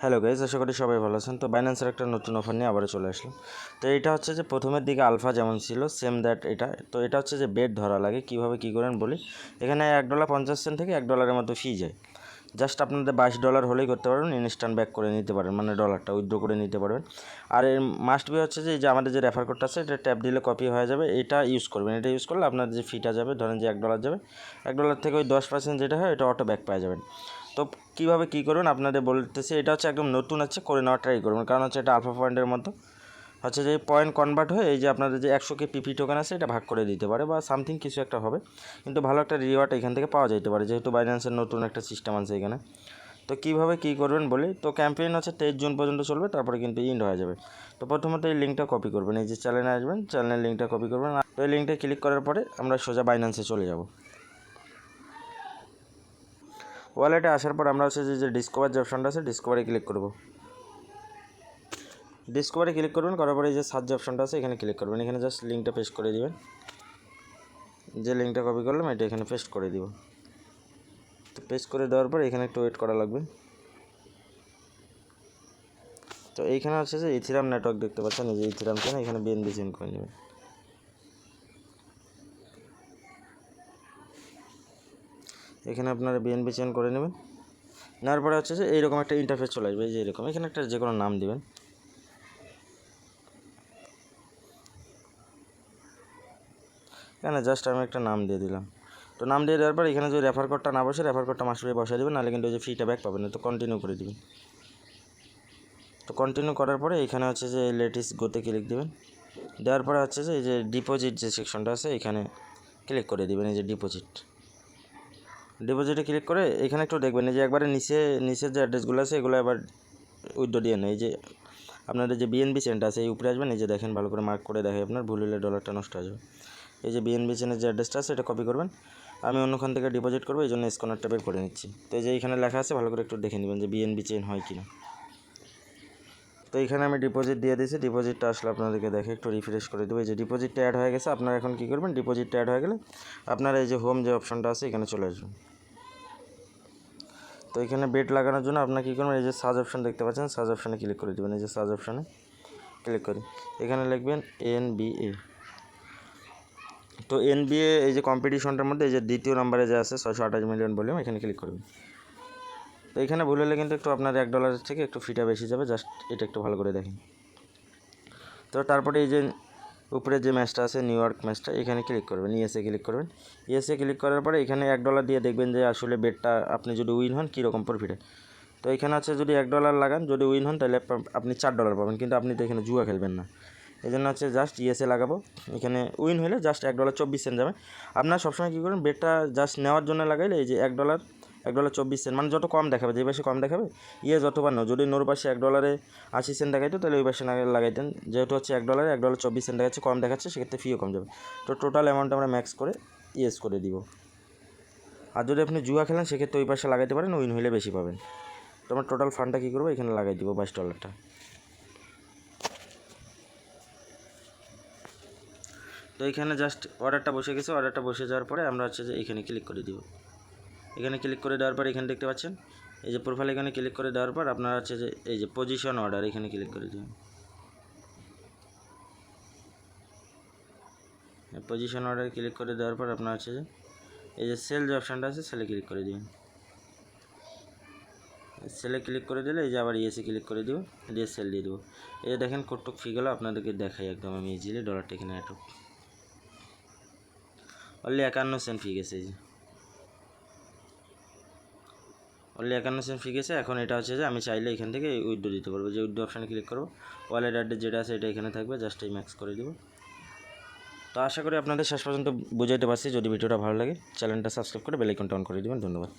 Hello guys, আশা করি সবাই ভালো আছেন। তো বাইন্যান্সের একটা নতুন অফার নিয়ে আবারও চলে আসলাম। তো এটা হচ্ছে যে প্রথমের দিকে আলফা যেমন ছিল সেম দ্যাট এটা। তো এটা হচ্ছে যে বেট ধরা লাগে, কীভাবে কী করেন বলি। এখানে $1.50 থেকে $1 মতো ফি যায়। জাস্ট আপনাদের $22 হলেই করতে পারবেন, ইনস্ট্যান্ট ব্যাক করে নিতে পারেন, মানে ডলারটা উইথড্র করে নিতে পারবেন। আর এর মাস্ট বি হচ্ছে যে আমাদের যে রেফার কোডটা আছে এটা ট্যাপ দিলে কপি হয়ে যাবে, এটা ইউজ করবেন। এটা ইউজ করলে আপনার যে ফিটা যাবে, ধরেন যে $1 যাবে, $1 থেকে ওই 10% যেটা হয় এটা অটো ব্যাক পেয়ে যাবেন। তো কীভাবে কী করবেন আপনাদের বলতেছি। এটা হচ্ছে একদম নতুন আছে, করে নেওয়ার ট্রাই করবেন, কারণ হচ্ছে এটা আলফা পয়েন্টের মতো হচ্ছে যে পয়েন্ট কনভার্ট হয়ে এই যে আপনাদের যে 100K পিপি টোকেন আছে এটা ভাগ করে দিতে পারে বা সামথিং কিছু একটা হবে, কিন্তু ভালো একটা রিওয়ার্ড এখান থেকে পাওয়া যেতে পারে, যেহেতু বাইন্যান্সের নতুন একটা সিস্টেম আছে এখানে। তো কীভাবে কী করবেন বলি। তো ক্যাম্পেইন হচ্ছে 23 জুন পর্যন্ত চলবে, তারপরে কিন্তু ইন্ড হয়ে যাবে। তো প্রথমত এই লিঙ্কটা কপি করবেন, এই যে চ্যানেলে আসবেন, চ্যানেলের লিঙ্কটা কপি করবেন। তো এই লিঙ্কটা ক্লিক করার পরে আমরা সোজা বাইন্যান্সে চলে যাব। ওয়ালেটে আসার পর আমরা হচ্ছে যে ডিসকভার যে অপশনটা আছে ডিসকভারে ক্লিক করব। ডিসকভারে ক্লিক করবেন, করার পরে এই যে সার্চ অপশনটা আছে এখানে ক্লিক করবেন। এখানে জাস্ট লিঙ্কটা পেস্ট করে দিবেন, যে লিঙ্কটা কপি করলাম এটা এখানে পেস্ট করে দিব। তো পেস্ট করে দেওয়ার পর এখানে একটু ওয়েট করা লাগবে। তো এইখানে হচ্ছে যে ইথিরাম নেটওয়ার্ক দেখতে পাচ্ছেন, এই যে ইথিরাম চেন, এখানে বিএনবি চেন করে নেবেন। এখানে আপনারা বিএনবি চেন করে নেবেন। নেওয়ার পরে হচ্ছে যে এইরকম একটা ইন্টারফেস চলে আসবে, এই যে এরকম। এখানে একটা যে কোনো নাম দিবেন। এখানে জাস্ট আমি একটা নাম দিয়ে দিলাম। তো নাম দিয়ে দেওয়ার পর এখানে যদি রেফার কোডটা না বসে, রেফার কোডটা মাস্ট বি বসাই দেবেন, নাহলে কিন্তু ওই যে ফিটা ব্যাক পাবেন না। তো কন্টিনিউ করে দিবেন। তো কন্টিনিউ করার পরে এখানে হচ্ছে যে লেটেস্ট গোতে ক্লিক দেবেন। দেওয়ার পরে হচ্ছে যে এই যে ডিপোজিট যে সেকশনটা আছে এখানে ক্লিক করে দিবেন। এই যে ডিপোজিটে ক্লিক করে এখানে একটু দেখবেন, এই যে একবারে নিচের যে অ্যাড্রেসগুলো আছে এগুলো এবার উইথড্র দিয়ে নেই। এই যে আপনাদের যে বিএনবি চেনটা আছে এই উপরে আসবেন, এই যে দেখেন ভালো করে মার্ক করে দেখে, আপনার ভুল হলে ডলারটা নষ্ট হয়ে যাবে। এই যে বিএনবি চেনের যে অ্যাড্রেসটা আছে এটা কপি করবেন। আমি অন্যখান থেকে ডিপোজিট করবো, এই জন্য স্ক্যানারটা বের করে নিচ্ছি। তো এই যে এখানে লেখা আছে, ভালো করে একটু দেখে নেবেন যে বিএনবি চেন হয় কিনা। তো এখানে আমি ডিপোজিট দিয়ে দিয়েছি। ডিপোজিটটা আসলে আপনাদেরকে দেখে একটু রিফ্রেশ করে দেবো। এই যে ডিপোজিটটা অ্যাড হয়ে গেছে। আপনারা এখন কী করবেন, ডিপোজিটটা অ্যাড হয়ে গেলে আপনারা এই যে হোম যে অপশনটা আছে এখানে চলে আসবেন। তো এখানে বেট লাগানোর জন্য আপনারা কী করবেন, এই যে সার্চ অপশন দেখতে পাচ্ছেন, সার্চ অপশানে ক্লিক করে দেবেন। এই যে সার্চ অপশানে ক্লিক করি, এখানে লিখবেন NBA। তো NBA এই যে কম্পিটিশনটার মধ্যে এই যে দ্বিতীয় নম্বরে যে আছে 628 মিলিয়ন ভলিউম, এখানে ক্লিক করবেন। তো এখানে ভুল হলে কিন্তু একটু আপনার $1 থেকে একটু ফিটা বেশি যাবে, জাস্ট এটা একটু ভালো করে দেখেন। তো তারপরে এই যে উপরে যে ম্যাচটা আছে নিউ ইয়র্ক ম্যাচটা, এখানে ক্লিক করবেন, ইয়েসে ক্লিক করবেন। ইয়েসে ক্লিক করার পরে এখানে $1 দিয়ে দেখবেন যে আসলে বেটটা আপনি যদি উইন হন কীরকম প্রফিটে। তো এখানে আছে যদি $1 লাগান, যদি উইন হন তাহলে আপনি $4 পাবেন, কিন্তু আপনি তো এখানে জুয়া খেলবেন না। এই জন্য হচ্ছে জাস্ট ইয়েসে লাগাবো। এখানে উইন হলে জাস্ট $1.24 যাবে। আপনার সবসময় কী করবেন, বেটটা জাস্ট নেওয়ার জন্য লাগাইলে এই যে $1.24, মানে যত কম দেখাবে, যে পাশে কম দেখাবে যত বা যদি নোর পাশে $1.80 দেখাইতো তাহলে ওই পাশে লাগাইতেন। যেহেতু হচ্ছে $1.24 দেখাচ্ছে, কম দেখাচ্ছে, সেক্ষেত্রে ফিও কম যাবে। তো টোটাল অ্যামাউন্ট আমরা ম্যাক্স করে ইয়েস করে দিব। আর যদি আপনি জুয়া খেলেন সেক্ষেত্রে ওই পাশে লাগাইতে পারেন, উইন হলে বেশি পাবেন। তো আমরা টোটাল ফান্ডটা কী করবো, এখানে লাগাই দিব $22। তো এখানে জাস্ট অর্ডারটা বসে গেছে। অর্ডারটা বসে যাওয়ার পরে আমরা হচ্ছে যে এখানে ক্লিক করে দিব। এখানে ক্লিক করে দেওয়ার পর এখানে দেখতে পাচ্ছেন এই যে প্রোফাইল, এখানে ক্লিক করে দেওয়ার পর আপনারা হচ্ছে যে এই যে পজিশন অর্ডার এখানে ক্লিক করে দিন। পজিশন অর্ডার ক্লিক করে দেওয়ার পর আপনার হচ্ছে যে এই যে সেল যে অপশানটা আছে সেলে ক্লিক করে দিন। সেলে ক্লিক করে দিলে এই যে আবার ইয়েসে ক্লিক করে দিব, দিয়ে সেল দিয়ে দেবো। এই যে দেখেন কতটুক ফি গেলো আপনাদেরকে দেখাই একদম আমি ইজিলি। ডলারটা এখানে এটুক অনলি 51 সেন্ট ফি গেছে। এই যে অনলি 51 সেন্ট ফি গেছে। এখন এটা হচ্ছে যে আমি চাইলে এখান থেকে উইথড্র দিতে পারবো। যে উইথড্র অপশানে ক্লিক করবো, ওয়ালেট অ্যাড্রেস যেটা আছে এটা এখানে থাকবে, জাস্ট এই ম্যাক্স করে দেবো। তো আশা করি আপনাদের শেষ পর্যন্ত বুঝাইতে পারছি। যদি ভিডিওটা ভালো লাগে চ্যানেলটা সাবস্ক্রাইব করে বেল আইকনটা অন করে দেবেন। ধন্যবাদ।